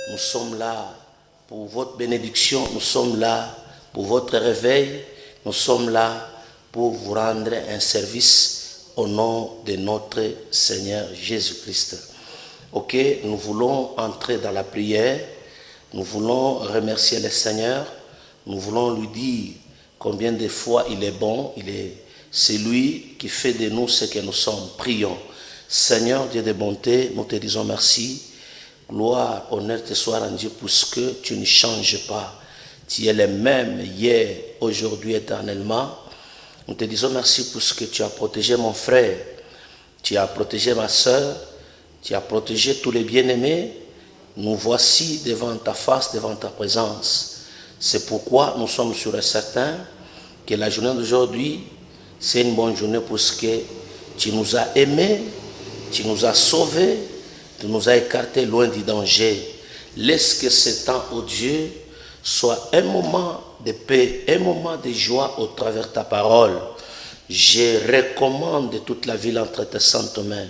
Nous sommes là pour votre bénédiction, nous sommes là pour votre réveil, nous sommes là pour vous rendre un service au nom de notre Seigneur Jésus-Christ. Ok, nous voulons entrer dans la prière, nous voulons remercier le Seigneur, nous voulons lui dire combien de fois il est bon, c'est lui qui fait de nous ce que nous sommes. Prions. Seigneur, Dieu de bonté, nous te disons merci. Gloire, honneur te soit rendu puisque tu ne changes pas. Tu es le même hier, aujourd'hui, éternellement. Nous te disons merci puisque tu as protégé mon frère, tu as protégé ma soeur, tu as protégé tous les bien-aimés. Nous voici devant ta face, devant ta présence. C'est pourquoi nous sommes sûrs et certains que la journée d'aujourd'hui, c'est une bonne journée puisque tu nous as aimés, tu nous as sauvés, tu nous as écartés loin du danger. Laisse que ce temps, oh Dieu, soit un moment de paix, un moment de joie au travers de ta parole. Je recommande toute la ville entre tes saintes mains.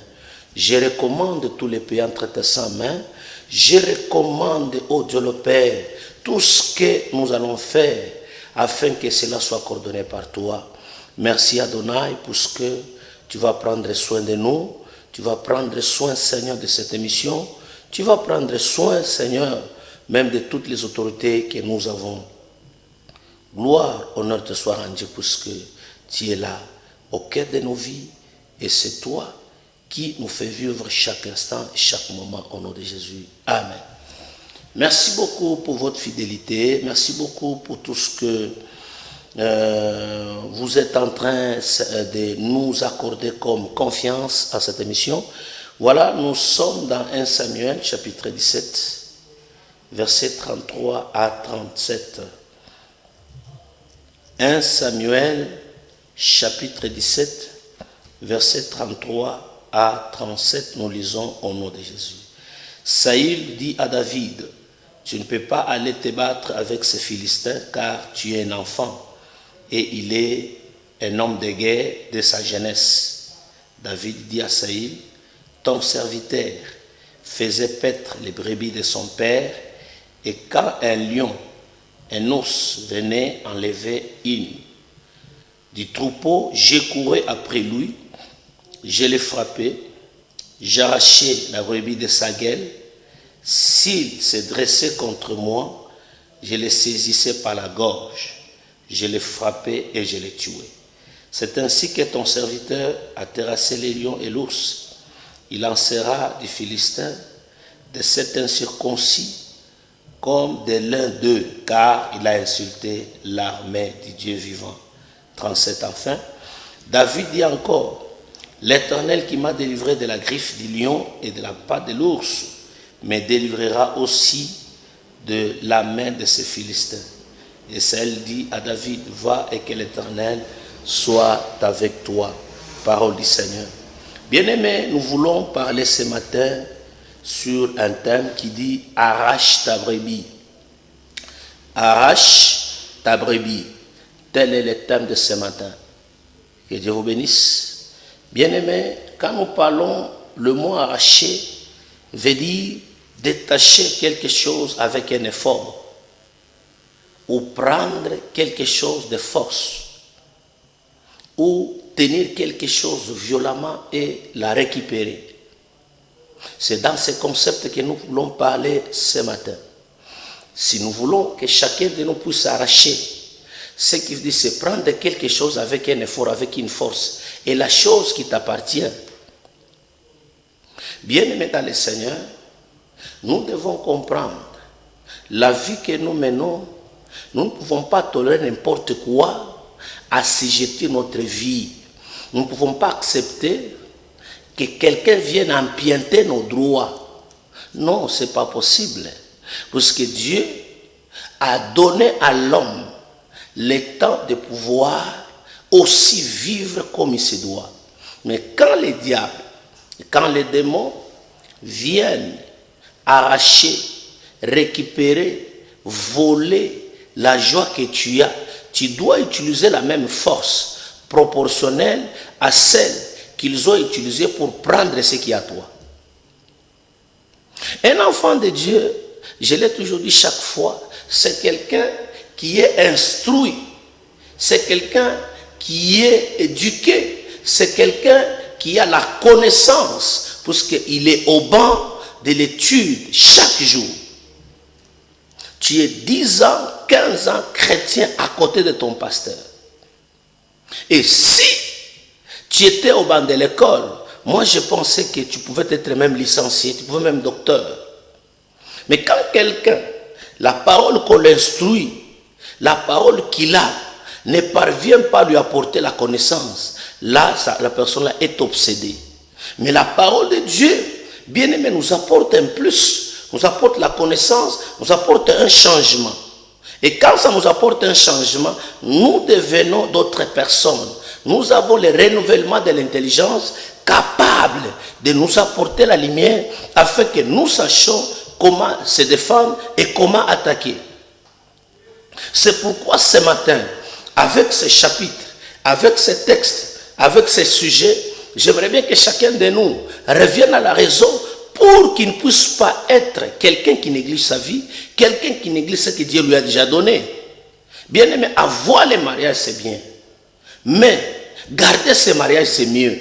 Je recommande tous les pays entre tes saintes mains. Je recommande, oh Dieu le Père, tout ce que nous allons faire afin que cela soit coordonné par toi. Merci Adonai, puisque tu vas prendre soin de nous. Tu vas prendre soin, Seigneur, de cette émission. Tu vas prendre soin, Seigneur, même de toutes les autorités que nous avons. Gloire, honneur te soit rendu puisque tu es là, au cœur de nos vies. Et c'est toi qui nous fais vivre chaque instant et chaque moment au nom de Jésus. Amen. Merci beaucoup pour votre fidélité. Merci beaucoup pour tout ce que vous êtes en train de nous accorder comme confiance à cette émission. Voilà, nous sommes dans 1 Samuel chapitre 17, versets 33 à 37. 1 Samuel chapitre 17, versets 33 à 37, nous lisons au nom de Jésus. Saül dit à David, tu ne peux pas aller te battre avec ces Philistins car tu es un enfant. Et il est un homme de guerre de sa jeunesse. David dit à Saül, ton serviteur faisait paître les brebis de son père, et quand un lion, un ours venait enlever une du troupeau, je courais après lui, je l'ai frappé, j'arrachais la brebis de sa gueule. S'il se dressait contre moi, je le saisissais par la gorge. Je l'ai frappé et je l'ai tué. C'est ainsi que ton serviteur a terrassé les lions et l'ours. Il lancera du Philistin de cet incirconcis comme de l'un d'eux, car il a insulté l'armée du Dieu vivant. 37 enfin. David dit encore, l'Éternel qui m'a délivré de la griffe du lion et de la patte de l'ours, me délivrera aussi de la main de ces Philistins. Et Saül dit à David, va et que l'Éternel soit avec toi. Parole du Seigneur. Bien-aimés, nous voulons parler ce matin sur un thème qui dit « Arrache ta brebis ». Arrache ta brebis. Tel est le thème de ce matin. Que Dieu vous bénisse. Bien-aimés, quand nous parlons, le mot « arracher » veut dire détacher quelque chose avec un effort ou prendre quelque chose de force ou tenir quelque chose violemment et la récupérer. C'est dans ce concept que nous voulons parler ce matin. Si nous voulons que chacun de nous puisse arracher, ce qui veut dire c'est prendre quelque chose avec un effort, avec une force, et la chose qui t'appartient. Bien-aimés dans le Seigneur, nous devons comprendre la vie que nous menons. Nous ne pouvons pas tolérer n'importe quoi assujettir notre vie. Nous ne pouvons pas accepter que quelqu'un vienne empiéter nos droits. Non, ce n'est pas possible. Parce que Dieu a donné à l'homme le temps de pouvoir aussi vivre comme il se doit. Mais quand les diables, quand les démons viennent arracher, récupérer, voler la joie que tu as, tu dois utiliser la même force proportionnelle à celle qu'ils ont utilisée pour prendre ce qui est à toi. Un enfant de Dieu, je l'ai toujours dit chaque fois, c'est quelqu'un qui est instruit, c'est quelqu'un qui est éduqué, c'est quelqu'un qui a la connaissance, puisqu'il est au banc de l'étude chaque jour. Tu es 10 ans, 15 ans chrétien à côté de ton pasteur. Et si tu étais au banc de l'école, moi je pensais que tu pouvais être même licencié, tu pouvais même docteur. Mais quand quelqu'un, la parole qu'on l'instruit, la parole qu'il a, ne parvient pas à lui apporter la connaissance, là, la personne-là est obsédée. Mais la parole de Dieu, bien aimé, nous apporte un plus, nous apporte la connaissance, nous apporte un changement. Et quand ça nous apporte un changement, nous devenons d'autres personnes. Nous avons le renouvellement de l'intelligence capable de nous apporter la lumière afin que nous sachions comment se défendre et comment attaquer. C'est pourquoi ce matin, avec ce chapitre, avec ce texte, avec ce sujet, j'aimerais bien que chacun de nous revienne à la raison pour qu'il ne puisse pas être quelqu'un qui néglige sa vie, quelqu'un qui néglige ce que Dieu lui a déjà donné. Bien aimé, avoir le mariage c'est bien, mais garder ce mariage c'est mieux.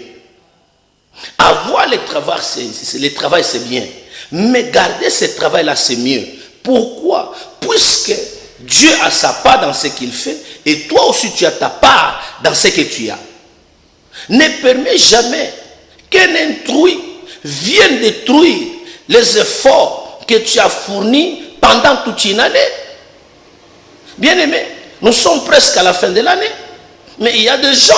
Avoir le travail c'est bien, mais garder ce travail-là c'est mieux. Pourquoi? Puisque Dieu a sa part dans ce qu'il fait et toi aussi tu as ta part dans ce que tu as. Ne permets jamais qu'un intrus vienne détruire les efforts que tu as fournis pendant toute une année. Bien aimé, nous sommes presque à la fin de l'année, mais il y a des gens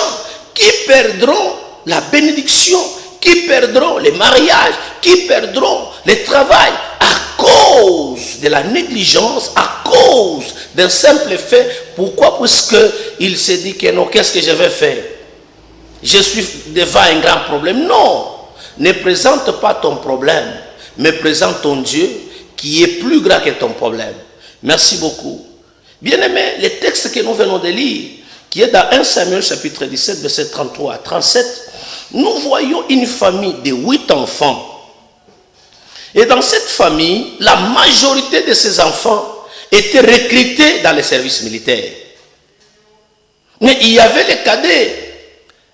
qui perdront la bénédiction, qui perdront les mariages, qui perdront le travail à cause de la négligence, à cause d'un simple fait. Pourquoi? Parce qu'il se dit que non, qu'est-ce que je vais faire? Je suis devant un grand problème. Non, ne présente pas ton problème, mais présente ton Dieu qui est plus grand que ton problème. Merci beaucoup. Bien-aimés, le texte que nous venons de lire, qui est dans 1 Samuel chapitre 17, verset 33 à 37, nous voyons une famille de 8 enfants. Et dans cette famille, la majorité de ces enfants étaient recrutés dans les services militaires. Mais il y avait le cadet,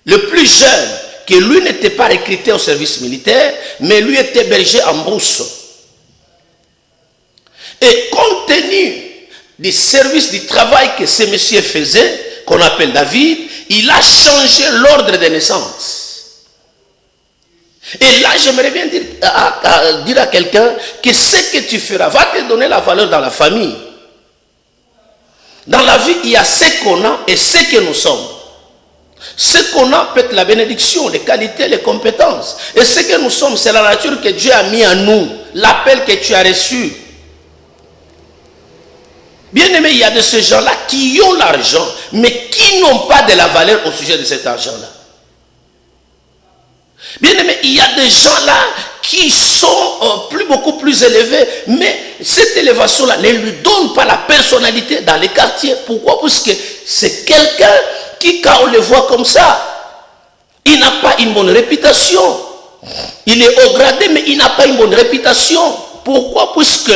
le plus jeune, que lui n'était pas recruté au service militaire, mais lui était berger en brousse. Et compte tenu du service du travail que ce monsieur faisait, qu'on appelle David, il a changé l'ordre de naissance. Et là, j'aimerais bien dire à quelqu'un que ce que tu feras va te donner la valeur dans la famille. Dans la vie, il y a ce qu'on a et ce que nous sommes. Ce qu'on a peut être la bénédiction, les qualités, les compétences. Et ce que nous sommes, c'est la nature que Dieu a mis en nous, l'appel que tu as reçu. Bien aimé, il y a de ces gens-là qui ont l'argent, mais qui n'ont pas de la valeur au sujet de cet argent-là. Bien aimé, il y a des gens-là qui sont beaucoup plus élevés, mais cette élévation-là ne lui donne pas la personnalité dans les quartiers. Pourquoi? Parce que c'est quelqu'un qui, quand on le voit comme ça, il n'a pas une bonne réputation. Il est haut gradé, mais il n'a pas une bonne réputation. Pourquoi? Parce que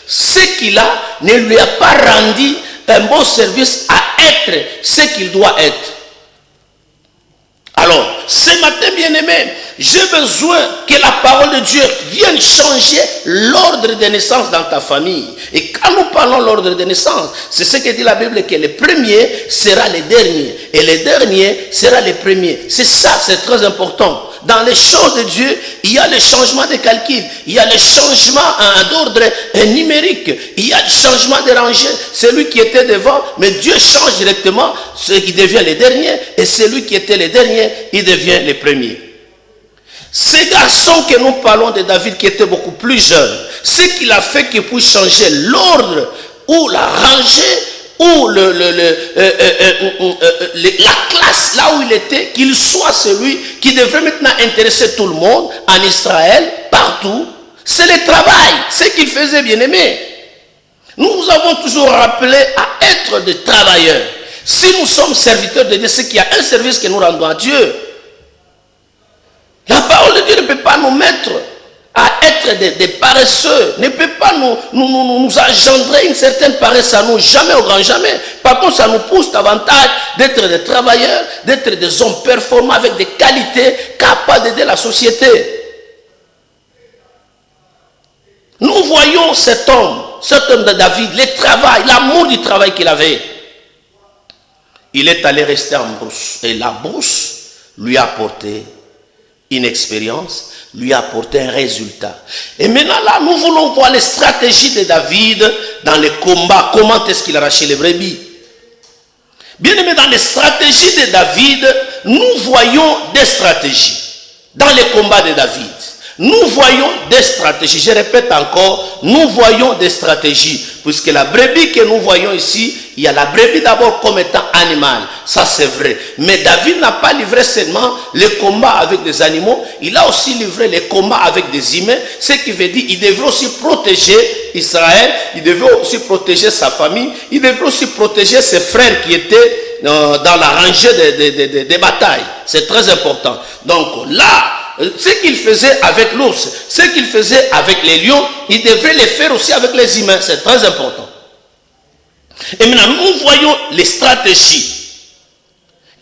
ce qu'il a ne lui a pas rendu un bon service à être ce qu'il doit être. Alors, ce matin, bien-aimé, j'ai besoin que la parole de Dieu vienne changer l'ordre de naissance dans ta famille. Et quand nous parlons de l'ordre de naissance, c'est ce que dit la Bible, que le premier sera le dernier. Et le dernier sera le premier. C'est ça, c'est très important. Dans les choses de Dieu, il y a le changement de calcul, il y a le changement d'ordre numérique, il y a le changement de rangée. Celui qui était devant, mais Dieu change directement, il devient le dernier, et celui qui était le dernier, il devient le premier. Ce garçon que nous parlons de David, qui était beaucoup plus jeune, ce qu'il a fait qu'il puisse changer l'ordre ou la rangée, ou la classe là où il était, qu'il soit celui qui devrait maintenant intéresser tout le monde en Israël, partout, c'est le travail, ce qu'il faisait, bien aimé. Nous avons toujours rappelé à être des travailleurs. Si nous sommes serviteurs de Dieu, c'est qu'il y a un service que nous rendons à Dieu. La parole de Dieu ne peut pas nous mettre à être des paresseux, ne peut pas nous engendrer une certaine paresse à nous, jamais au grand jamais. Par contre, ça nous pousse davantage d'être des travailleurs, d'être des hommes performants avec des qualités capables d'aider la société. Nous voyons cet homme de David, le travail, l'amour du travail qu'il avait. Il est allé rester en brousse, et la brousse lui a apporté une expérience, lui a apporté un résultat. Et maintenant là, nous voulons voir les stratégies de David dans les combats. Comment est-ce qu'il a arraché les brebis? Bien aimé, dans les stratégies de David, nous voyons des stratégies. Dans les combats de David, nous voyons des stratégies. Je répète encore, nous voyons des stratégies. Puisque la brebis que nous voyons ici, il y a la brebis d'abord comme étant animal. Ça c'est vrai. Mais David n'a pas livré seulement les combats avec des animaux. Il a aussi livré les combats avec des humains. Ce qui veut dire qu'il devait aussi protéger Israël. Il devait aussi protéger sa famille. Il devait aussi protéger ses frères qui étaient dans la rangée des batailles. C'est très important. Donc là, ce qu'il faisait avec l'ours, ce qu'il faisait avec les lions, il devrait le faire aussi avec les humains. C'est très important. Et maintenant, nous voyons les stratégies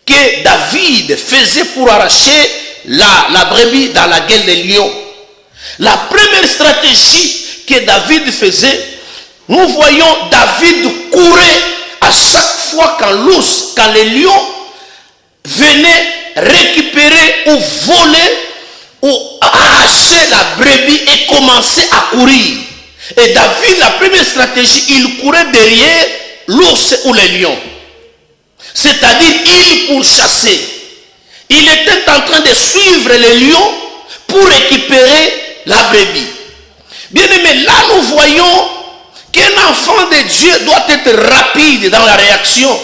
que David faisait pour arracher la brebis dans la gueule des lions. La première stratégie que David faisait, nous voyons David courait à chaque fois quand l'ours, quand les lions venaient récupérer ou voler ou arracher la brebis et commencer à courir. Et David, la première stratégie, il courait derrière l'ours ou les lions. C'est-à-dire, il pourchassait. Il était en train de suivre les lions pour récupérer la brebis. Bien aimé, là nous voyons qu'un enfant de Dieu doit être rapide dans la réaction.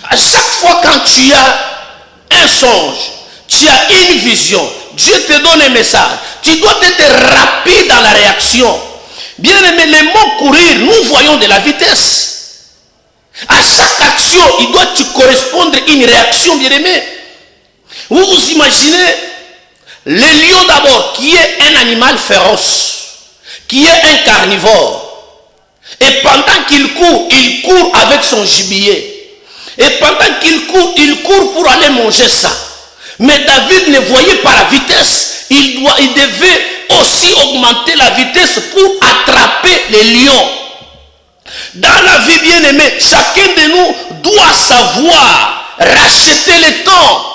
À chaque fois quand tu as un songe, tu as une vision, Dieu te donne un message, tu dois être rapide dans la réaction. Bien aimé, le mot courir, nous voyons de la vitesse. À chaque action, il doit te correspondre une réaction, bien aimé. Vous vous imaginez le lion d'abord, qui est un animal féroce, qui est un carnivore. Et pendant qu'il court avec son gibier. Et pendant qu'il court pour aller manger ça. Mais David ne voyait pas la vitesse. Il devait aussi augmenter la vitesse pour attraper les lions. Dans la vie bien-aimée, chacun de nous doit savoir racheter le temps.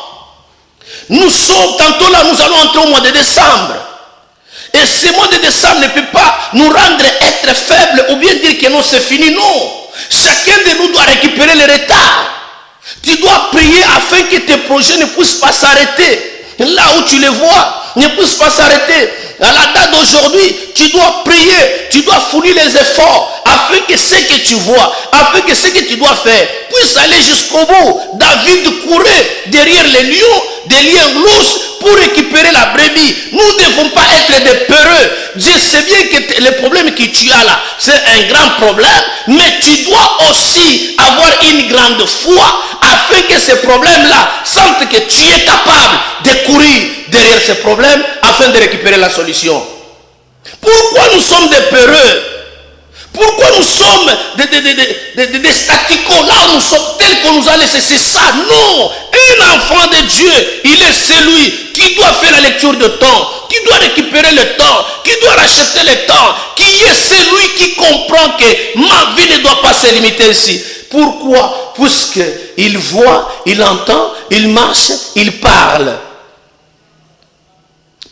Nous sommes tantôt là, nous allons entrer au mois de décembre. Et ce mois de décembre ne peut pas nous rendre être faibles ou bien dire que non, c'est fini. Non. Chacun de nous doit récupérer le retard. Tu dois prier afin que tes projets ne puissent pas s'arrêter. Là où tu les vois, ne puissent pas s'arrêter. À la date d'aujourd'hui, tu dois prier, tu dois fournir les efforts afin que ce que tu vois, afin que ce que tu dois faire puisse aller jusqu'au bout. David courait derrière les lions, des lions l'ours pour récupérer la brebis. Nous ne devons pas être des peureux. Dieu sait bien que le problème que tu as là, c'est un grand problème, mais tu dois aussi avoir une grande foi afin que ce problème-là sente que tu es capable de courir derrière ce problème afin de récupérer la solution. Pourquoi nous sommes des peureux? Pourquoi nous sommes des staticos? Là où nous sommes tels qu'on nous a laissé, c'est ça. Non, un enfant de Dieu, il est celui qui doit faire la lecture de temps, qui doit récupérer le temps, qui doit racheter le temps, qui est celui qui comprend que ma vie ne doit pas se limiter ici. Pourquoi? Puisqu'il voit, il entend, il marche, il parle.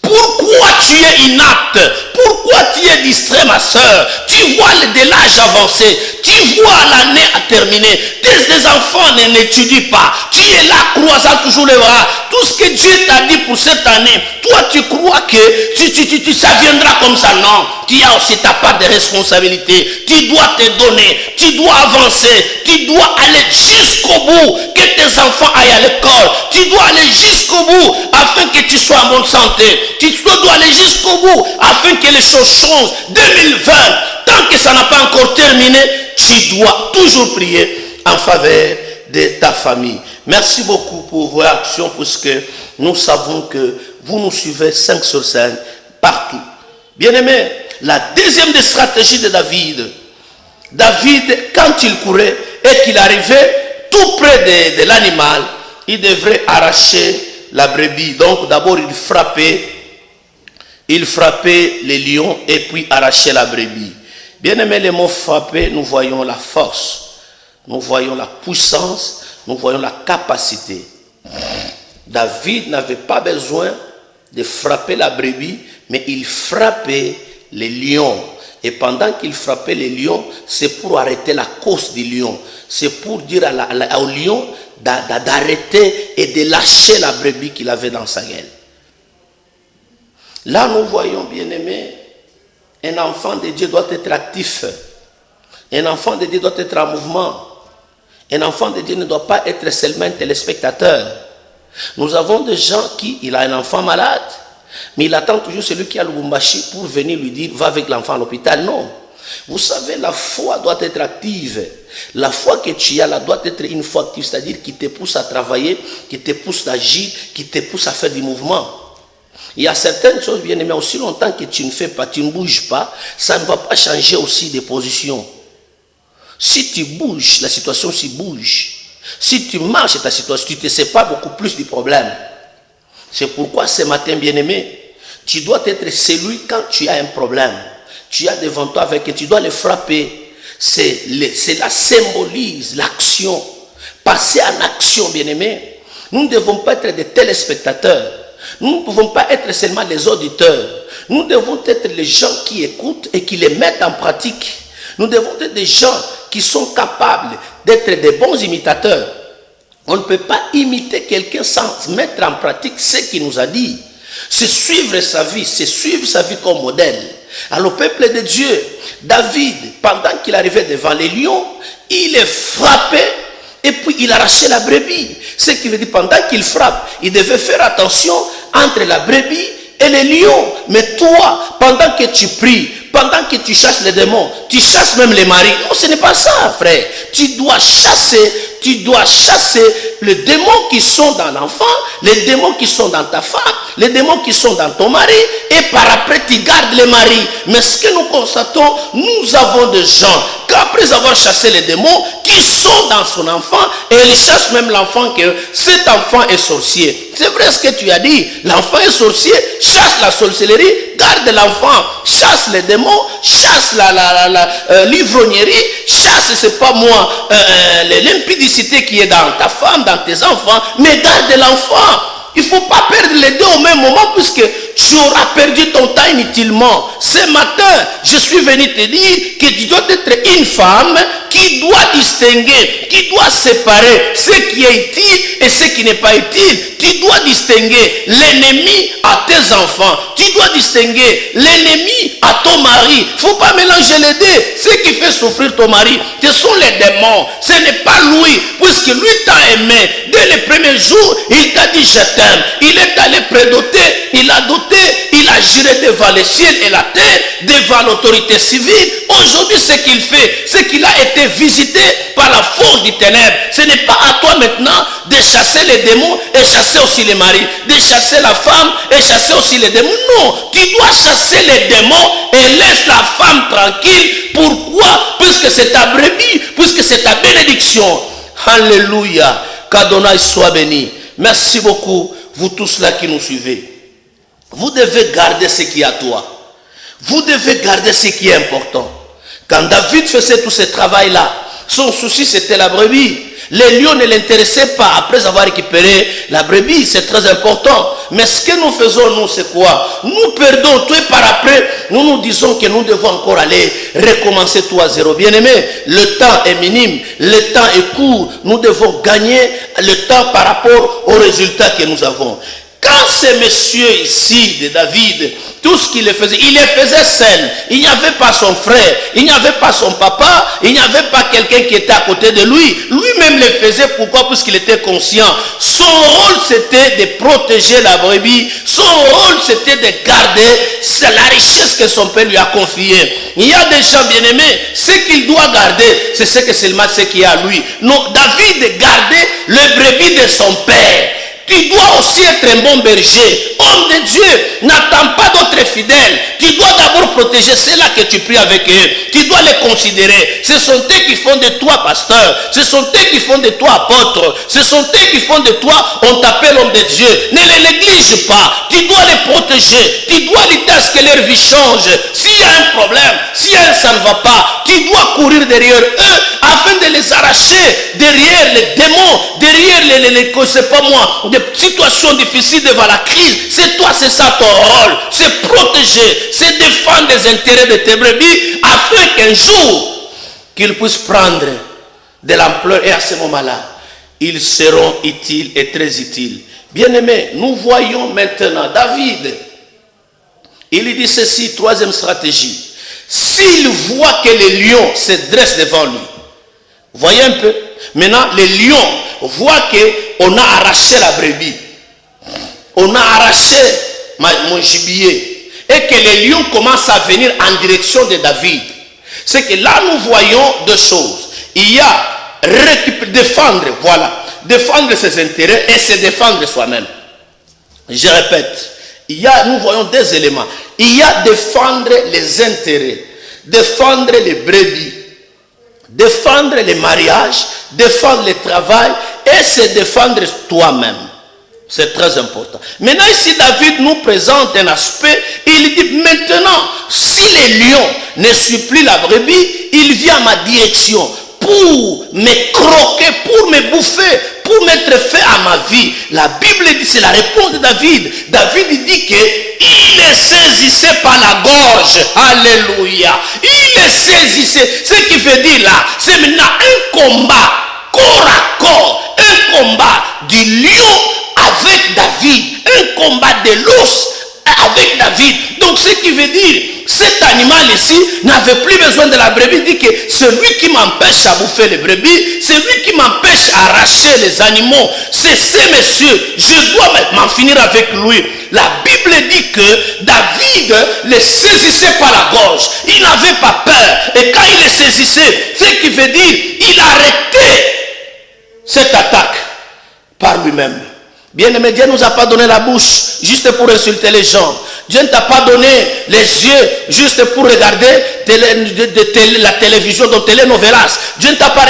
Pourquoi tu es inapte? Pourquoi tu es distrait, ma soeur? Tu vois de l'âge avancé, tu vois l'année à terminer, tes enfants n'étudient pas, tu es là croisant toujours les bras. Tout ce que Dieu t'a dit pour cette année, toi tu crois que ça viendra comme ça. Non, tu as aussi ta part de responsabilité. Tu dois te donner, tu dois avancer, tu dois aller jusqu'au bout, que tes enfants aillent à l'école, tu dois aller jusqu'au bout afin que tu sois en bonne santé. Tu dois aller jusqu'au bout afin que les choses changent. 2020, tant que ça n'a pas encore terminé, tu dois toujours prier en faveur de ta famille. Merci beaucoup pour vos actions, puisque nous savons que vous nous suivez 5 sur 5 partout. Bien-aimés, la deuxième des stratégies de David, quand il courait et qu'il arrivait tout près de l'animal, il devrait arracher la brebis. Donc d'abord il frappait les lions et puis arrachait la brebis. Bien aimé, le mot frapper, nous voyons la force, nous voyons la puissance, nous voyons la capacité. David n'avait pas besoin de frapper la brebis, mais il frappait les lions. Et pendant qu'il frappait les lions, c'est pour arrêter la course du lion. C'est pour dire au lion d'arrêter et de lâcher la brebis qu'il avait dans sa gueule. Là, nous voyons, bien aimé, un enfant de Dieu doit être actif. Un enfant de Dieu doit être en mouvement. Un enfant de Dieu ne doit pas être seulement un téléspectateur. Nous avons des gens il a un enfant malade, mais il attend toujours celui qui a le Lubumbashi pour venir lui dire, va avec l'enfant à l'hôpital. Non. Vous savez, la foi doit être active. La foi que tu as là doit être une foi active, c'est-à-dire qui te pousse à travailler, qui te pousse à agir, qui te pousse à faire du mouvement. Il y a certaines choses, bien aimé, aussi longtemps que tu ne fais pas, tu ne bouges pas, ça ne va pas changer aussi de position. Si tu bouges, la situation s'y bouge. Si tu marches, ta situation, tu te sépares beaucoup plus du problème. C'est pourquoi ce matin, bien aimé, tu dois être celui quand tu as un problème. Tu as devant toi avec et tu dois le frapper. Cela symbolise l'action. Passer en action, bien aimé. Nous ne devons pas être des téléspectateurs. Nous ne pouvons pas être seulement les auditeurs. Nous devons être les gens qui écoutent et qui les mettent en pratique. Nous devons être des gens qui sont capables d'être des bons imitateurs. On ne peut pas imiter quelqu'un sans mettre en pratique ce qu'il nous a dit. C'est suivre sa vie, c'est suivre sa vie comme modèle. Alors, peuple de Dieu, David, pendant qu'il arrivait devant les lions, il est frappé et puis il arrachait la brebis. Ce qui veut dire, pendant qu'il frappe, il devait faire attention entre la brebis et les lions. Mais toi, pendant que tu pries, pendant que tu chasses les démons, tu chasses même les maris. Non, ce n'est pas ça, frère. Tu dois chasser les démons qui sont dans l'enfant, les démons qui sont dans ta femme, les démons qui sont dans ton mari, et par après tu gardes les maris. Mais ce que nous constatons, nous avons des gens qu'après avoir chassé les démons, qui sont dans son enfant, et ils chassent même l'enfant, que cet enfant est sorcier. C'est vrai ce que tu as dit, l'enfant est sorcier, chasse la sorcellerie, garde l'enfant, chasse les démons, chasse l'ivrognerie, chasse, c'est pas moi, l'impudicité qui est dans ta femme, dans tes enfants, mais garde l'enfant. Il ne faut pas perdre les deux au même moment puisque tu auras perdu ton temps inutilement. Ce matin, je suis venu te dire que tu dois être une femme qui doit distinguer, qui doit séparer ce qui est utile et ce qui n'est pas utile. Tu dois distinguer l'ennemi à tes enfants. Tu dois distinguer l'ennemi à ton mari. Il ne faut pas mélanger les deux. Ce qui fait souffrir ton mari, ce sont les démons. Ce n'est pas lui, puisque lui t'a aimé. Dès les premiers jours, il t'a dit je t'aime. Il est allé prédoter, il a doté, il a juré devant les ciels et la terre, devant l'autorité civile. Aujourd'hui, ce qu'il fait, c'est qu'il a été visité par la force du ténèbre. Ce n'est pas à toi maintenant de chasser les démons et chasser aussi les maris, de chasser la femme et chasser aussi les démons. Non, tu dois chasser les démons et laisse la femme tranquille. Pourquoi? Puisque c'est ta brebis, puisque c'est ta bénédiction. Alléluia. Qu'Adonai soit béni. Merci beaucoup, vous tous là qui nous suivez. Vous devez garder ce qui est à toi. Vous devez garder ce qui est important. Quand David faisait tout ce travail-là, son souci c'était la brebis. Les lions ne l'intéressaient pas après avoir récupéré la brebis, c'est très important. Mais ce que nous faisons, nous, c'est quoi? Nous perdons tout et par après, nous disons que nous devons encore aller recommencer tout à zéro. Bien-aimé, le temps est minime, le temps est court. Nous devons gagner le temps par rapport aux résultats que nous avons. Quand ces messieurs ici de David, tout ce qu'il faisait, il les faisait seul. Il n'y avait pas son frère, il n'y avait pas son papa, il n'y avait pas quelqu'un qui était à côté de lui. Lui-même le faisait. Pourquoi? Puisqu'il était conscient. Son rôle, c'était de protéger la brebis. Son rôle, c'était de garder la richesse que son père lui a confiée. Il y a des gens bien-aimés, ce qu'il doit garder, c'est ce que seulement ce qu'il y a à lui. Non, David gardait le brebis de son père. Tu dois aussi être un bon berger. Homme de Dieu, n'attends pas d'autres fidèles. Tu dois d'abord protéger ceux-là que tu pries avec eux. Tu dois les considérer. Ce sont eux qui font de toi pasteur. Ce sont eux qui font de toi apôtre. Ce sont eux qui font de toi, on t'appelle homme de Dieu. Ne les néglige pas. Tu dois les protéger. Tu dois lutter à ce que leur vie change. S'il y a un problème, s'il y a ça ne va pas, tu dois courir derrière eux afin de les arracher derrière les démons, derrière les c'est pas moi, des situations difficiles devant la crise. C'est toi, c'est ça ton rôle. C'est protéger, c'est défendre les intérêts de tes brebis afin qu'un jour, qu'ils puissent prendre de l'ampleur et à ce moment-là, ils seront utiles et très utiles. Bien-aimés, nous voyons maintenant David. Il dit ceci, troisième stratégie. S'il voit que les lions se dressent devant lui, voyez un peu. Maintenant, les lions voient qu'on a arraché la brebis. On a arraché mon gibier. Et que les lions commencent à venir en direction de David. C'est que là, nous voyons deux choses. Il y a défendre, voilà. Défendre ses intérêts et se défendre soi-même. Je répète. Nous voyons deux éléments. Il y a défendre les intérêts. Défendre les brebis. Défendre les mariages, défendre le travail et se défendre toi-même. C'est très important. Maintenant ici David nous présente un aspect. Il dit maintenant si les lions ne suivent plus la brebis, il vient à ma direction pour me croquer, pour me bouffer, pour mettre fin à ma vie. La Bible dit, c'est la réponse de David. David dit qu'il les saisissait par la gorge. Alléluia. Il les saisissait. Ce qui veut dire là, c'est maintenant un combat corps à corps. Un combat du lion avec David. Un combat de l'os avec David. Donc ce qui veut dire, cet animal ici n'avait plus besoin de la brebis. Il dit que celui qui m'empêche à bouffer les brebis, celui qui m'empêche à arracher les animaux, c'est ce monsieur. Je dois m'en finir avec lui. La Bible dit que David les saisissait par la gorge. Il n'avait pas peur. Et quand il les saisissait, ce qui veut dire, il arrêtait cette attaque par lui-même. Bien-aimé, Dieu ne nous a pas donné la bouche juste pour insulter les gens. Dieu ne t'a pas donné les yeux juste pour regarder la télévision, donc télénovelas. Dieu ne t'a pas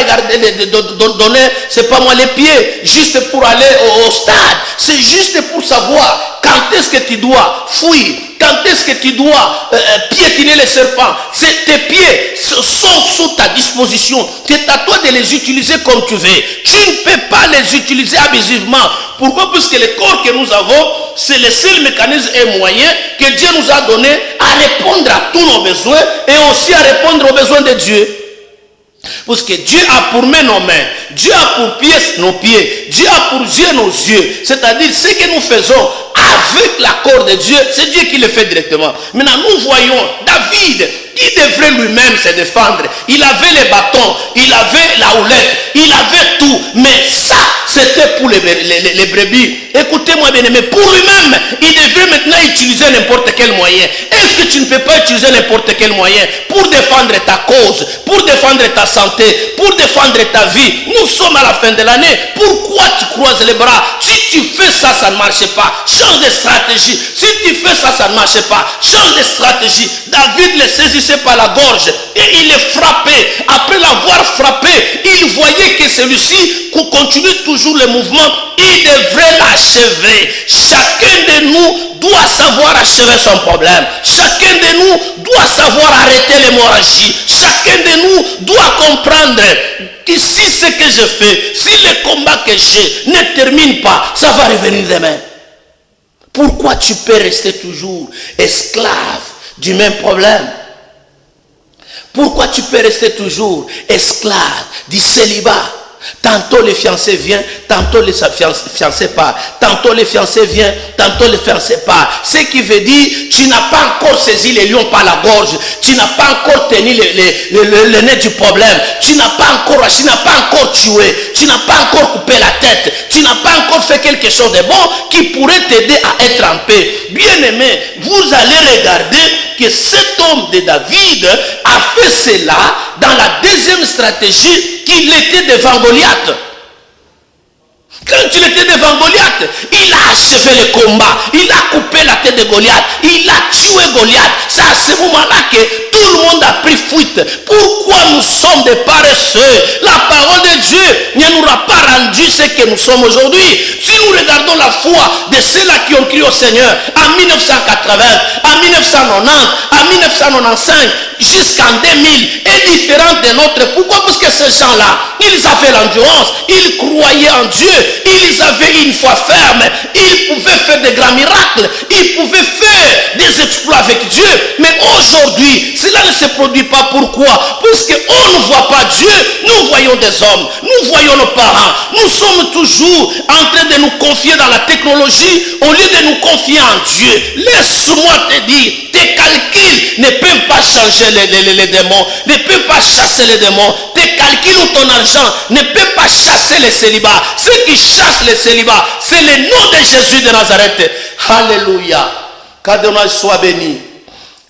donné, c'est pas moi, les pieds juste pour aller au stade. C'est juste pour savoir Quand est-ce que tu dois fuir? Quand est-ce que tu dois piétiner les serpents? Tes pieds sont sous ta disposition. C'est à toi de les utiliser comme tu veux. Tu ne peux pas les utiliser abusivement. Pourquoi? Parce que le corps que nous avons, c'est le seul mécanisme et moyen que Dieu nous a donné à répondre à tous nos besoins et aussi à répondre aux besoins de Dieu. Parce que Dieu a pour main nos mains, Dieu a pour pieds nos pieds, Dieu a pour yeux nos yeux. C'est-à-dire ce que nous faisons avec l'accord de Dieu, c'est Dieu qui le fait directement. Maintenant, nous voyons David qui devrait lui-même se défendre. Il avait les bâtons, il avait la houlette, il avait tout. Mais ça, c'était pour les brebis. Écoutez-moi bien aimé, pour lui-même, il devrait maintenant utiliser n'importe quel moyen. Est-ce que tu ne peux pas utiliser n'importe quel moyen pour défendre ta cause, pour défendre ta santé, pour défendre ta vie? Nous sommes à la fin de l'année. Pourquoi tu croises les bras? Si tu fais ça, ça ne marche pas. Change de stratégie. Si tu fais ça, ça ne marche pas. Change de stratégie. David le saisissait par la gorge et il le frappait. Après l'avoir frappé, il voyait que celui-ci continue toujours le mouvement. Il devrait l'achever. Chacun de nous doit savoir achever son problème. Chacun de nous doit savoir arrêter l'hémorragie. Chacun de nous doit comprendre que si ce que je fais, si le combat que j'ai ne termine pas, ça va revenir demain. Pourquoi tu peux rester toujours esclave du même problème? Pourquoi tu peux rester toujours esclave du célibat? Tantôt les fiancés viennent, tantôt les fiancés partent. Tantôt les fiancés viennent, tantôt les fiancés partent. Ce qui veut dire, tu n'as pas encore saisi les lions par la gorge. Tu n'as pas encore tenu le nez du problème. Tu n'as pas encore tué. Tu n'as pas encore coupé la tête. Tu n'as pas encore fait quelque chose de bon qui pourrait t'aider à être en paix. Bien aimé, vous allez regarder que cet homme de David a fait cela dans la deuxième stratégie qu'il était devant Goliath. Quand il était devant Goliath, il a achevé le combat. Il a coupé la tête de Goliath. Il a tué Goliath. C'est à ce moment-là que tout le monde a pris fuite. Pourquoi nous sommes des paresseux? La parole de Dieu ne nous a pas rendu ce que nous sommes aujourd'hui. Si nous regardons la foi de ceux-là qui ont crié au Seigneur en 1980, en 1990, en 1995, jusqu'en 2000, est différente de notre. Pourquoi? Parce que ces gens-là, ils avaient l'endurance, ils croyaient en Dieu, ils avaient une foi ferme, ils pouvaient faire des grands miracles, ils pouvaient faire des exploits avec Dieu. Mais aujourd'hui, cela ne se produit pas. Pourquoi? Parce qu'on ne voit pas Dieu, nous voyons des hommes, nous voyons nos parents, nous sommes toujours en train de nous confier dans la technologie au lieu de nous confier en Dieu. Laisse-moi te dire, tes calculs ne peuvent pas changer les démons, ne peuvent pas chasser les démons. Tes calculs ou ton argent ne peuvent pas chasser les célibats. Ce qui chasse les célibats, c'est le nom de Jésus de Nazareth. Alléluia. Qu'Adonai soit béni.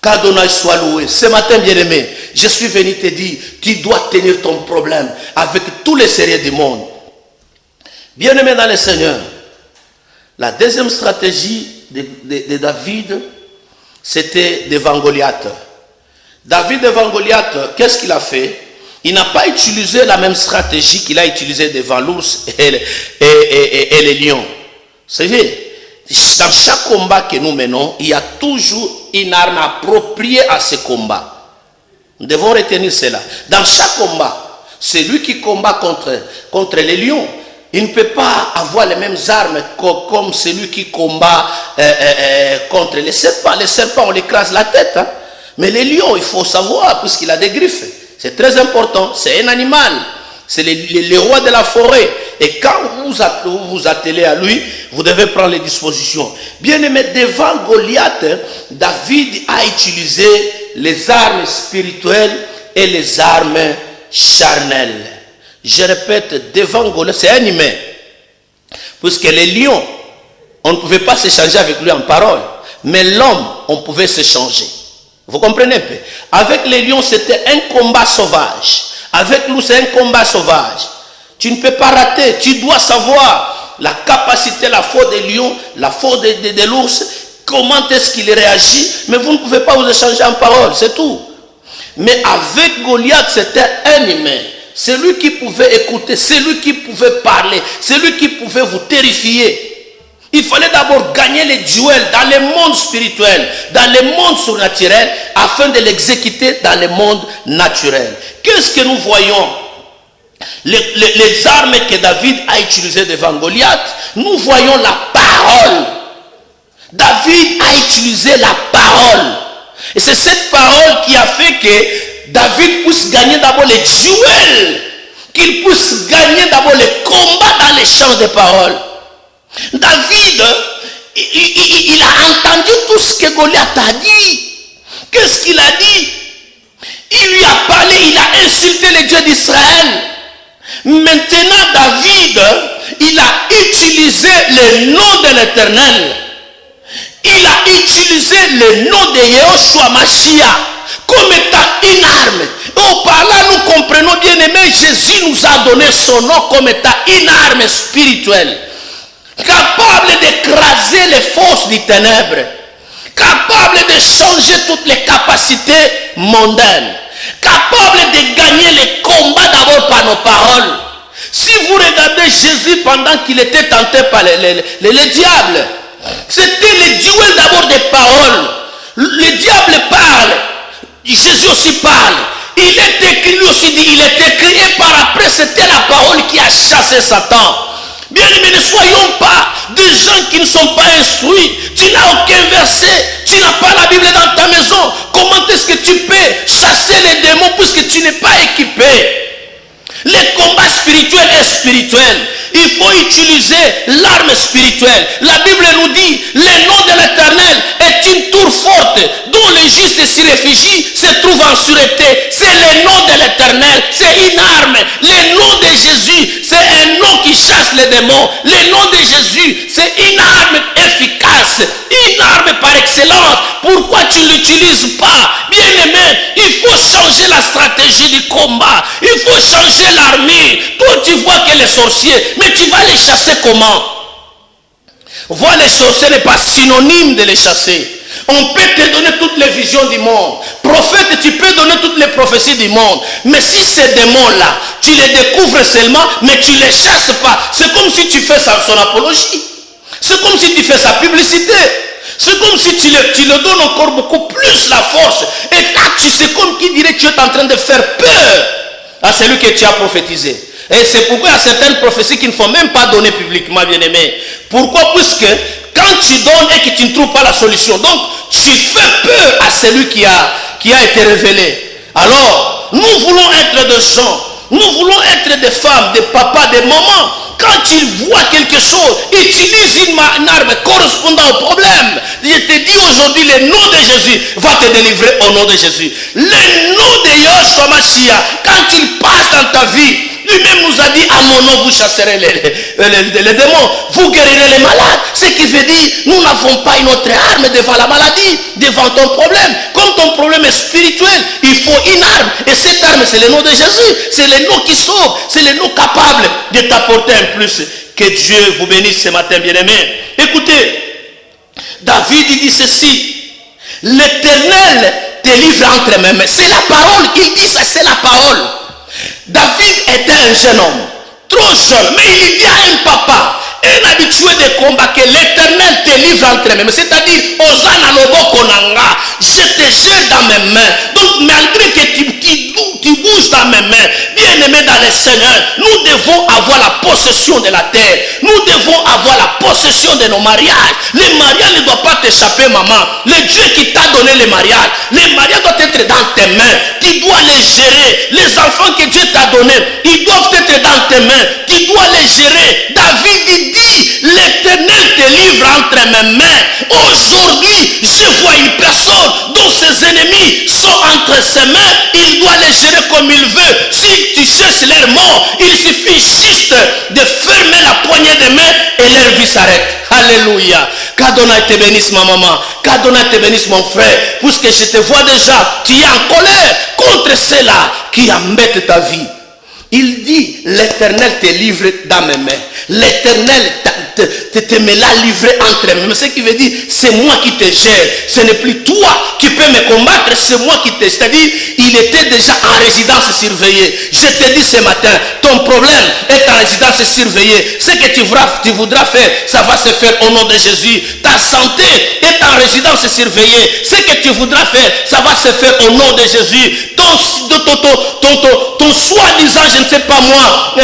Qu'Adonai soit loué. Ce matin, bien-aimé, je suis venu te dire, tu dois tenir ton problème avec tous les sérieux du monde. Bien-aimé dans le Seigneur, la deuxième stratégie de David, c'était devant Goliath. David devant Goliath, qu'est-ce qu'il a fait? Il n'a pas utilisé la même stratégie qu'il a utilisée devant l'ours et les lions. C'est vrai, dans chaque combat que nous menons, il y a toujours une arme appropriée à ce combat. Nous devons retenir cela. Dans chaque combat, celui qui combat contre les lions, il ne peut pas avoir les mêmes armes comme celui qui combat contre les serpents. Les serpents, on l'écrase la tête. Hein? Mais les lions, il faut savoir, puisqu'il a des griffes. C'est très important. C'est un animal. C'est le roi de la forêt. Et quand vous vous attelez à lui, vous devez prendre les dispositions. Bien aimé, devant Goliath, David a utilisé les armes spirituelles et les armes charnelles. Je répète, devant Goliath, c'est un humain. Puisque les lions, on ne pouvait pas s'échanger avec lui en parole. Mais l'homme, on pouvait s'échanger. Vous comprenez un peu? Avec les lions, c'était un combat sauvage. Avec nous, c'est un combat sauvage. Tu ne peux pas rater. Tu dois savoir la capacité, la force des lions, la force de l'ours, comment est-ce qu'il réagit. Mais vous ne pouvez pas vous échanger en parole, c'est tout. Mais avec Goliath, c'était un humain. C'est lui qui pouvait écouter, c'est lui qui pouvait parler, c'est lui qui pouvait vous terrifier. Il fallait d'abord gagner les duels dans le monde spirituel, dans le monde surnaturel, afin de l'exécuter dans le monde naturel. Qu'est-ce que nous voyons? Les armes que David a utilisées devant Goliath, nous voyons la parole. David a utilisé la parole. Et c'est cette parole qui a fait que David puisse gagner d'abord les duels, qu'il puisse gagner d'abord les combats dans les champs de parole. David, il a entendu tout ce que Goliath a dit. Qu'est-ce qu'il a dit? Il lui a parlé, il a insulté les dieux d'Israël. Maintenant, David, il a utilisé le nom de l'Éternel. Il a utilisé le nom de Yehoshua Mashiach comme étant une arme. Et par là, nous comprenons bien aimé, Jésus nous a donné son nom comme étant une arme spirituelle, capable d'écraser les forces des ténèbres, capable de changer toutes les capacités mondaines, capable de gagner les combats d'abord par nos paroles. Si vous regardez Jésus pendant qu'il était tenté par les diables, c'était le duel d'abord des paroles. Le diable parle, Jésus aussi parle. Il est écrit, lui aussi dit, il est écrit, et par après c'était la parole qui a chassé Satan. Bien aimés, ne soyons pas des gens qui ne sont pas instruits. Tu n'as aucun verset, tu n'as pas la Bible dans ta maison. Comment est-ce que tu peux chasser les démons puisque tu n'es pas équipé? Les combats spirituels et spirituels, il faut utiliser l'arme spirituelle. La Bible nous dit, le nom de l'Éternel est une tour forte dont les justes s'y réfugient, se trouvent en sûreté. C'est le nom de l'Éternel, c'est une arme. Le nom de Jésus, c'est un nom qui chasse les démons. Le nom de Jésus, c'est une arme efficace, une arme par excellence. Pourquoi tu ne l'utilises pas? Bien aimé, il faut changer la stratégie du combat. Il faut changer l'armée. Toi, tu vois que les sorciers, mais tu vas les chasser comment? Voir les sorciers n'est pas synonyme de les chasser. On peut te donner toutes les visions du monde. Prophète, tu peux donner toutes les prophéties du monde. Mais si ces démons-là, tu les découvres seulement, mais tu ne les chasses pas, c'est comme si tu fais son apologie. C'est comme si tu fais sa publicité. C'est comme si tu le donnes encore beaucoup plus la force. Et là, c'est comme qui dirait que tu es en train de faire peur à celui que tu as prophétisé. Et c'est pourquoi il y a certaines prophéties qui ne faut même pas donner publiquement, bien aimé. Pourquoi? Puisque quand tu donnes et que tu ne trouves pas la solution, donc tu fais peur à celui qui a été révélé. Alors, nous voulons être des gens, nous voulons être des femmes, des papas, des mamans. Quand tu vois quelque chose, utilise une arme correspondant au problème. Je te dis aujourd'hui, le nom de Jésus va te délivrer au nom de Jésus. Le nom de Yehoshua Mashiach, quand il passe dans ta vie, lui-même nous a dit, à mon nom vous chasserez les démons, vous guérirez les malades. Ce qui veut dire, nous n'avons pas une autre arme devant la maladie, devant ton problème. Comme ton problème est spirituel, il faut une arme. Et cette arme, c'est le nom de Jésus. C'est le nom qui sauve. C'est le nom capable de t'apporter un plus. Que Dieu vous bénisse ce matin, bien-aimés. Écoutez, David dit ceci: l'Éternel te livre entre mes mains. C'est la parole. Il dit ça, c'est la parole. David était un jeune homme, trop jeune, mais il dit à un papa, un habitué de combat, que l'Éternel te livre entre mes mains. C'est-à-dire, Osana Loboko Nanga, je te jette dans mes mains. Donc, malgré que tu bouges dans mes mains, bien aimé dans le Seigneur, nous devons avoir la possession de la terre. Nous devons avoir la possession de nos mariages. Les mariages ne doivent pas t'échapper, maman. Le Dieu qui t'a donné les mariages doivent être dans tes mains. Tu dois les gérer. Les enfants que Dieu t'a donnés, ils doivent être dans tes mains. Tu dois les gérer. David dit, l'Éternel te livre entre mes mains. Aujourd'hui, je vois une personne dont ses ennemis sont entre ses mains. Il doit les gérer comme il veut. Si tu cherches leur mort, il suffit juste de fermer la poignée des mains et leur vie s'arrête. Alléluia. Qu'Adonai te bénisse, ma maman. Qu'Adonai te bénisse, mon frère. Puisque je te vois déjà, tu es en colère contre ceux-là qui embêtent ta vie. Il dit, l'Éternel te livre dans mes mains. L'Éternel me l'a livré entre mes mains. Ce qui veut dire, c'est moi qui te gère. Ce n'est plus toi qui peux me combattre, c'est moi qui te... C'est-à-dire, il était déjà en résidence surveillée. Je te dis ce matin, ton problème est en résidence surveillée. Ce que tu voudras faire, ça va se faire au nom de Jésus. Ta santé est en résidence surveillée. Ce que tu voudras faire, ça va se faire au nom de Jésus. Ton soi-disant, je ne sais pas moi,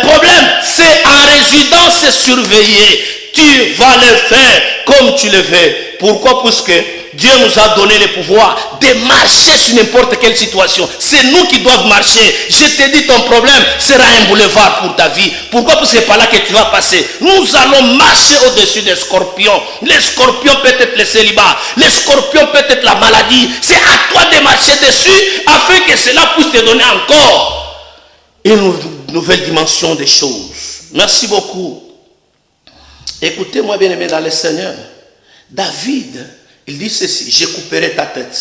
problème, c'est en résidence surveillée. Tu vas le faire comme tu le veux. Pourquoi? Parce que Dieu nous a donné le pouvoir de marcher sur n'importe quelle situation. C'est nous qui devons marcher. Je te dis, ton problème sera un boulevard pour ta vie. Pourquoi? Parce que c'est par là que tu vas passer. Nous allons marcher au-dessus des scorpions. Les scorpions peut être le célibat. Les scorpions peut être la maladie. C'est à toi de marcher dessus afin que cela puisse te donner encore une nouvelle dimension des choses. Merci beaucoup. Écoutez-moi bien aimé dans le Seigneur. David, il dit ceci: je couperai ta tête.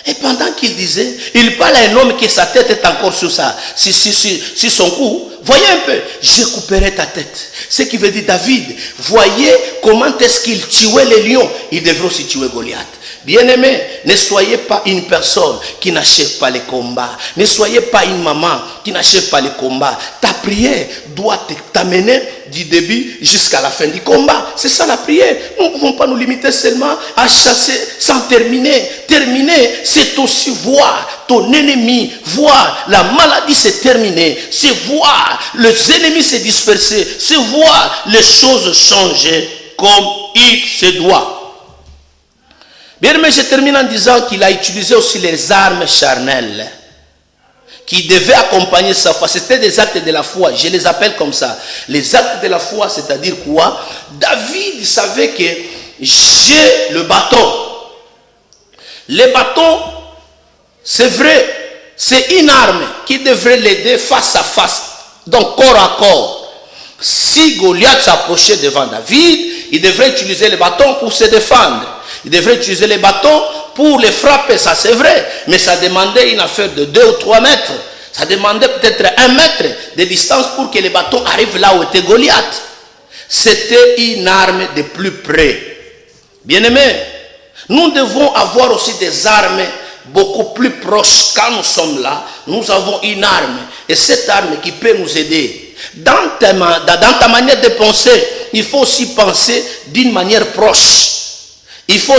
Et pendant qu'il disait, il parle à un homme qui sa tête est encore sur son cou. Voyez un peu, je couperai ta tête. Ce qui veut dire, David, voyez comment est-ce qu'il tuait les lions. Il devrait aussi tuer Goliath. Bien-aimé, ne soyez pas une personne qui n'achève pas les combats. Ne soyez pas une maman qui n'achève pas les combats. Ta prière doit t'amener du début jusqu'à la fin du combat. C'est ça la prière. Nous ne pouvons pas nous limiter seulement à chasser sans terminer. Terminer, c'est aussi voir ton ennemi, voir la maladie se terminer, c'est voir les ennemis se disperser, c'est voir les choses changer comme il se doit. Bien, mais je termine en disant qu'il a utilisé aussi les armes charnelles qui devaient accompagner sa foi. C'était des actes de la foi, je les appelle comme ça. Les actes de la foi, c'est-à-dire quoi? David savait que j'ai le bâton. Le bâton, c'est vrai, c'est une arme qui devrait l'aider face à face, donc corps à corps. Si Goliath s'approchait devant David, il devrait utiliser le bâton pour se défendre. Il devrait utiliser les bâtons pour les frapper, ça c'est vrai. Mais ça demandait une affaire de 2 ou 3 mètres. Ça demandait peut-être 1 mètre de distance pour que les bâtons arrivent là où était Goliath. C'était une arme de plus près. Bien-aimés, nous devons avoir aussi des armes beaucoup plus proches. Quand nous sommes là, nous avons une arme. Et cette arme qui peut nous aider. Dans ta manière de penser, il faut aussi penser d'une manière proche. Il faut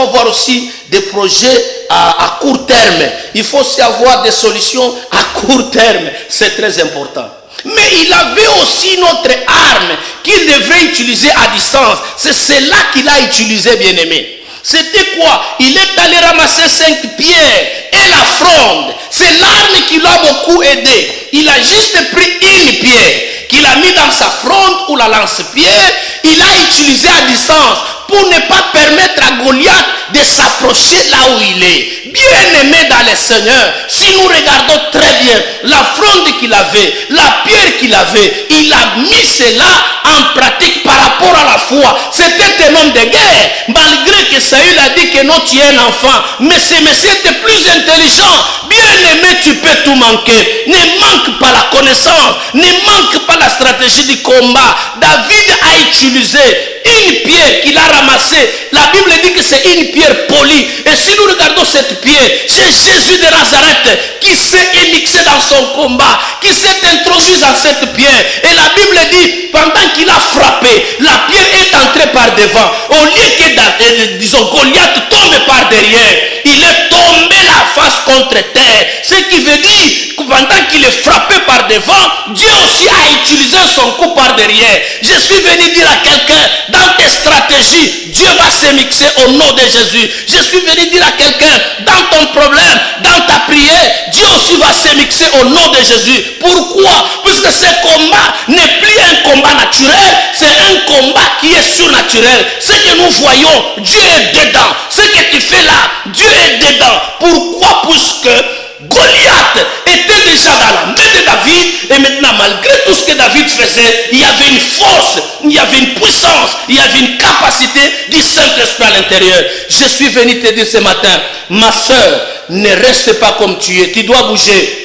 avoir aussi des projets à court terme. Il faut aussi avoir des solutions à court terme. C'est très important. Mais il avait aussi une autre arme qu'il devrait utiliser à distance. C'est celle-là qu'il a utilisé, bien-aimé. C'était quoi? Il est allé ramasser 5 pierres et la fronde. C'est l'arme qui l'a beaucoup aidé. Il a juste pris une pierre qu'il a mis dans sa fronde ou la lance-pierre. Il a utilisé à distance pour ne pas permettre à Goliath de s'approcher là où il est. Bien aimé dans le Seigneur, si nous regardons très bien la fronde qu'il avait, la pierre qu'il avait, il a mis cela en pratique par rapport à la foi. C'était un homme de guerre, malgré que Saül a dit que non, tu es un enfant. Mais ce monsieur était plus intelligent. Bien aimé, tu peux tout manquer. Ne manque pas la connaissance, ne manque pas la stratégie du combat. David a utilisé une pierre qu'il a ramassée. La Bible dit que c'est une pierre polie. Et si nous regardons cette pierre, c'est Jésus de Nazareth qui s'est émixé dans son combat, qui s'est introduit dans cette pierre. Et la Bible dit, pendant qu'il a frappé, la pierre est entrée par devant. Au lieu que, disons, Goliath tombe par derrière, il est tombé la face contre terre. Ce qui veut dire que pendant qu'il est frappé par devant, Dieu aussi a utilisé son coup par derrière. Je suis venu dire à quelqu'un, dans tes stratégies, Dieu va se mixer au nom de Jésus. Je suis venu dire à quelqu'un, dans ton problème, dans ta prière, Dieu aussi va se mixer au nom de Jésus. Pourquoi? Parce que ce combat n'est plus un combat naturel, c'est un combat qui est surnaturel. Ce que nous voyons, Dieu est dedans. Ce que tu fais là, Dieu est dedans. Pourquoi? Parce que Goliath était déjà dans la main de David, et maintenant malgré tout ce que David faisait, il y avait une force, il y avait une puissance, il y avait une capacité du Saint-Esprit à l'intérieur. Je suis venu te dire ce matin, ma soeur, ne reste pas comme tu es, tu dois bouger.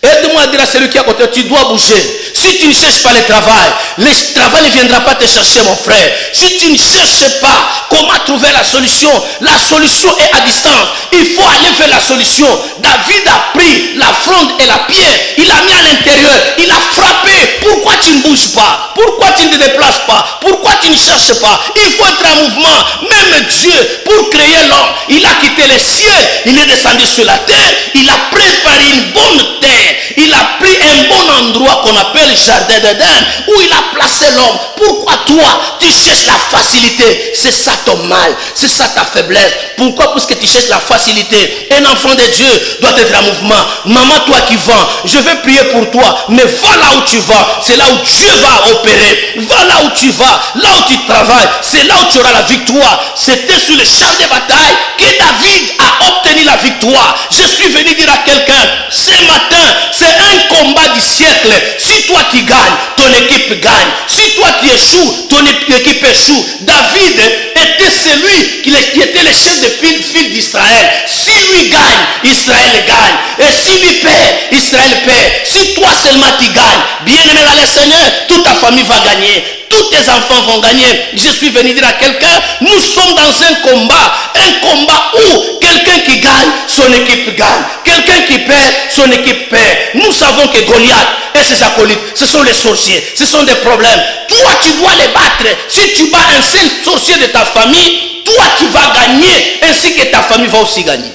Aide-moi à dire à celui qui est à côté, tu dois bouger. Si tu ne cherches pas le travail ne viendra pas te chercher, mon frère. Si tu ne cherches pas comment trouver la solution est à distance. Il faut aller vers la solution. David a pris la fronde et la pierre, il a mis à l'intérieur, il a frappé. Pourquoi tu ne bouges pas? Pourquoi tu ne te déplaces pas? Pourquoi tu ne cherches pas? Il faut être en mouvement. Même Dieu, pour créer l'homme, il a quitté les cieux, il est descendu sur la terre, il a préparé une bonne terre, il a pris un bon endroit qu'on appelle le jardin d'Éden, où il a placé l'homme. Pourquoi toi, tu cherches la facilité? C'est ça ton mal, c'est ça ta faiblesse. Pourquoi? Parce que tu cherches la facilité. Un enfant de Dieu doit être en mouvement. Maman, toi qui vends, je vais prier pour toi, mais va là où tu vas, c'est là où Dieu va opérer. Va là où tu vas, là où tu travailles, c'est là où tu auras la victoire. C'était sur le champ de bataille que David a obtenu la victoire. Je suis venu dire à quelqu'un, ce matin, c'est un combat du siècle. Si toi tu gagnes, ton équipe gagne. Si toi tu échoues, ton équipe échoue. David était celui qui était le chef de file d'Israël. Si lui gagne, Israël gagne. Et si lui perd, Israël perd. Si toi seulement tu gagnes, bien aimé dans le Seigneur, toute ta famille va gagner. Tous tes enfants vont gagner. Je suis venu dire à quelqu'un, nous sommes dans un combat où quelqu'un qui gagne, son équipe gagne. Quelqu'un qui perd, son équipe perd. Nous savons que Goliath et ses acolytes, ce sont les sorciers, ce sont des problèmes. Toi, tu dois les battre. Si tu bats un seul sorcier de ta famille, toi, tu vas gagner, ainsi que ta famille va aussi gagner.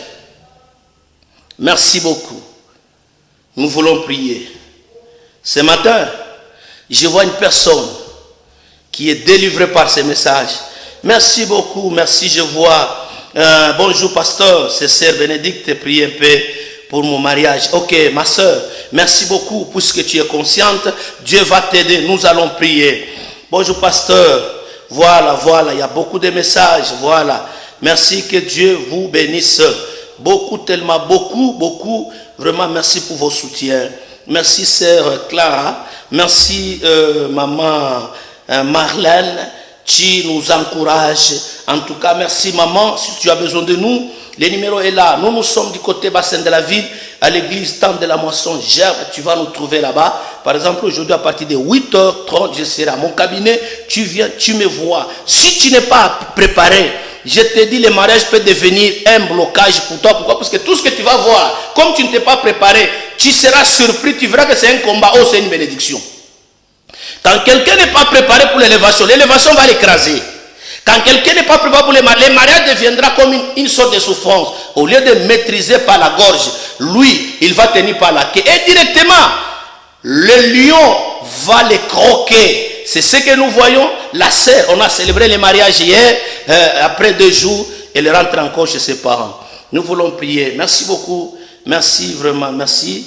Merci beaucoup. Nous voulons prier. Ce matin, je vois une personne qui est délivrée par ce message. Merci beaucoup, merci. Je vois, bonjour pasteur, c'est sœur Bénédicte, prie un peu pour mon mariage. Ok, ma soeur, merci beaucoup, puisque tu es consciente, Dieu va t'aider, nous allons prier. Bonjour pasteur, voilà, il y a beaucoup de messages, voilà. Merci, que Dieu vous bénisse. Beaucoup, tellement, beaucoup, vraiment merci pour vos soutiens. Merci sœur Clara, merci maman Marlène, tu nous encourages. En tout cas, merci maman, si tu as besoin de nous, le numéro est là. Nous sommes du côté bassin de la ville, à l'église Temple de la Moisson Gerbe. Tu vas nous trouver là-bas. Par exemple, aujourd'hui à partir de 8h30, je serai à mon cabinet. Tu viens, tu me vois. Si tu n'es pas préparé, je te dis, le mariage peut devenir un blocage pour toi. Pourquoi? Parce que tout ce que tu vas voir, comme tu ne t'es pas préparé, tu seras surpris, tu verras que c'est un combat ou c'est une bénédiction. Quand quelqu'un n'est pas préparé pour l'élévation va l'écraser. Quand quelqu'un n'est pas préparé pour le mariage deviendra comme une sorte de souffrance. Au lieu de maîtriser par la gorge, lui, il va tenir par la queue. Et directement, le lion va les croquer. C'est ce que nous voyons. La sœur, on a célébré le mariage hier. Après 2 jours, elle rentre encore chez ses parents. Nous voulons prier. Merci beaucoup. Merci vraiment. Merci.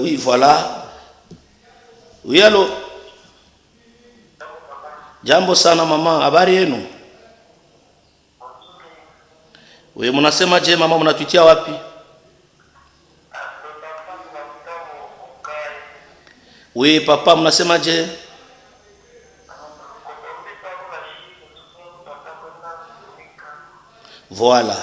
Oui, voilà. Oui, allô? Jambo sana mama, habari yenu? Oui, mnasema je mama, mnatutia wapi? Oui, papa, mnasema je? Voilà.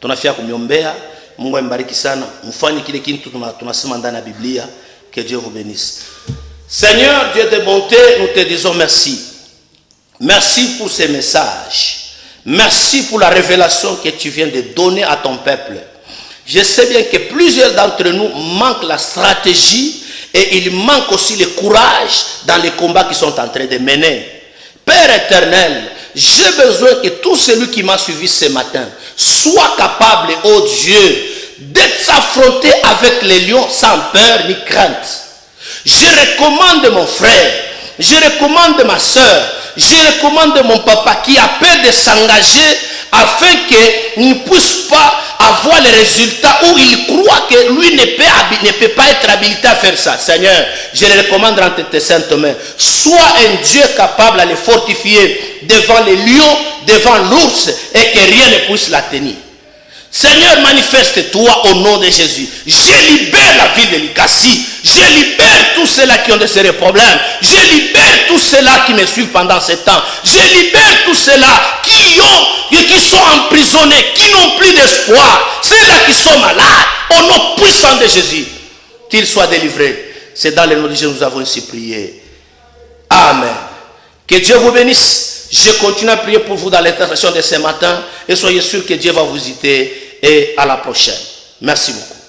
Tunafia kumiombea, Mungu ambariki sana. Mfanye kile kitu tunasema ndani ya Biblia. Que Dieu vous bénisse. Seigneur, Dieu de bonté, nous te disons merci. Merci pour ces messages. Merci pour la révélation que tu viens de donner à ton peuple. Je sais bien que plusieurs d'entre nous manquent la stratégie et il manque aussi le courage dans les combats qu'ils sont en train de mener. Père éternel, j'ai besoin que tout celui qui m'a suivi ce matin soit capable, oh Dieu, d'être s'affronter avec les lions sans peur ni crainte. Je recommande mon frère, je recommande ma soeur, je recommande mon papa qui a peur de s'engager afin qu'il ne puisse pas avoir les résultats où il croit que lui ne peut pas être habilité à faire ça. Seigneur, je le recommande entre tes saintes mains. Sois un Dieu capable à les fortifier devant les lions, devant l'ours et que rien ne puisse la tenir. Seigneur, manifeste-toi au nom de Jésus. Je libère la ville de Likasi. Je libère tous ceux-là qui ont de sérieux problèmes. Je libère tous ceux-là qui me suivent pendant ce temps. Je libère tous ceux-là qui sont emprisonnés, qui n'ont plus d'espoir. Ceux-là qui sont malades, au nom puissant de Jésus. qu'il soit délivré. C'est dans le nom de Jésus que nous avons ainsi prié. Amen. Que Dieu vous bénisse. Je continue à prier pour vous dans l'intercession de ce matin et soyez sûrs que Dieu va vous visiter et à la prochaine. Merci beaucoup.